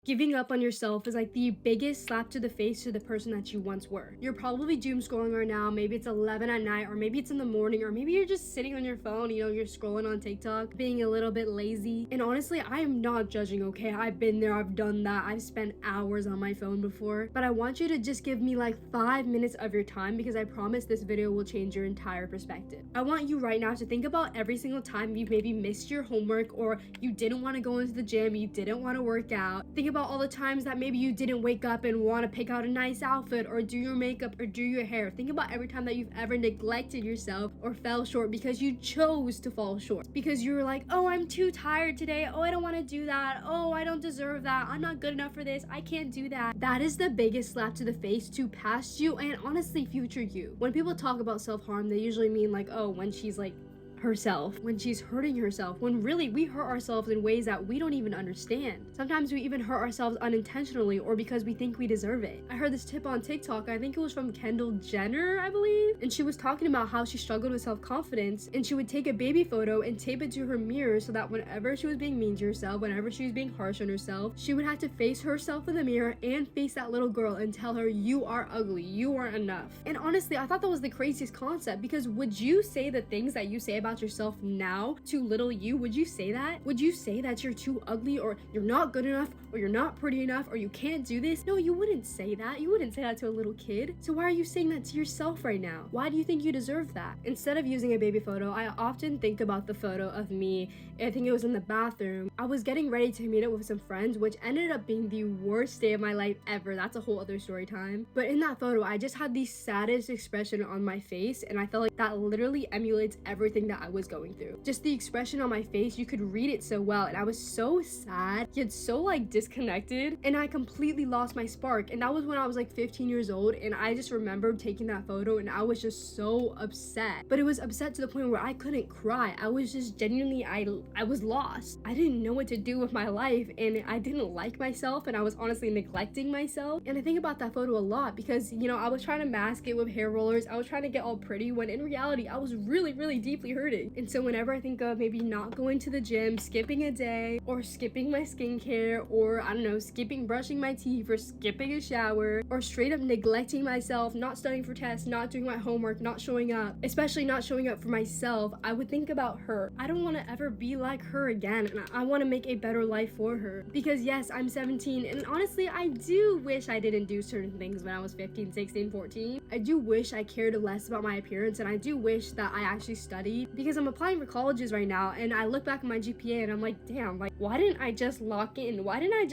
Giving up on yourself is like the biggest slap to the face to the person that you once were. You're probably doom scrolling right now. Maybe it's 11 at night, or maybe it's in the morning, or maybe you're just sitting on your phone, you're scrolling on TikTok, being a little bit lazy. And honestly, I am not judging, okay? I've been there, I've done that. I've spent hours on my phone before. But I want you to just give me like 5 minutes of your time, because I promise this video will change your entire perspective. I want you right now to think about every single time you've maybe missed your homework, or you didn't want to go into the gym, you didn't want to work out. Think about all the times that maybe you didn't wake up and want to pick out a nice outfit or do your makeup or do your hair. Think about every time that you've ever neglected yourself or fell short because you chose to fall short. Because you were like, oh, I'm too tired today. Oh, I don't want to do that. Oh, I don't deserve that. I'm not good enough for this. I can't do that. That is the biggest slap to the face to past you and honestly future you. When people talk about self-harm, they usually mean like, oh, when she's like herself, when she's hurting herself, when really we hurt ourselves in ways that we don't even understand. Sometimes we even hurt ourselves unintentionally or because we think we deserve it. I heard this tip on TikTok, I think it was from Kendall Jenner, I believe, and she was talking about how she struggled with self-confidence, and she would take a baby photo and tape it to her mirror so that whenever she was being mean to herself, whenever she was being harsh on herself, she would have to face herself in the mirror and face that little girl and tell her, you are ugly, you aren't enough. And honestly, I thought that was the craziest concept, because would you say the things that you say about yourself now to little you? Would you say that? Would you say that you're too ugly, or you're not good enough, or you're not pretty enough, or you can't do this? No, you wouldn't say that. You wouldn't say that to a little kid. So why are you saying that to yourself right now? Why do you think you deserve that? Instead of using a baby photo, I often think about the photo of me. I think it was in the bathroom. I was getting ready to meet up with some friends, which ended up being the worst day of my life ever. That's a whole other story time. But in that photo, I just had the saddest expression on my face, and I felt like that literally emulates everything that I was going through. Just the expression on my face, you could read it so well, and I was so sad, yet so like disconnected, and I completely lost my spark. And that was when I was like 15 years old, and I just remembered taking that photo, and I was just so upset. But it was upset to the point where I couldn't cry. I was just genuinely, I was lost. I didn't know what to do with my life, and I didn't like myself, and I was honestly neglecting myself. And I think about that photo a lot because, I was trying to mask it with hair rollers. I was trying to get all pretty when in reality I was really, really deeply hurting. And so whenever I think of maybe not going to the gym, skipping a day, or skipping my skincare, or I don't know, skipping brushing my teeth, or skipping a shower, or straight up neglecting myself, not studying for tests, not doing my homework, not showing up, especially not showing up for myself, I would think about her. I don't want to ever be like her again, and I want to make a better life for her. Because yes, I'm 17, and honestly, I do wish I didn't do certain things when I was 15, 16, 14. I do wish I cared less about my appearance, and I do wish that I actually studied, because I'm applying for colleges right now, and I look back at my GPA and I'm like, damn, like, why didn't I just lock in? Why didn't I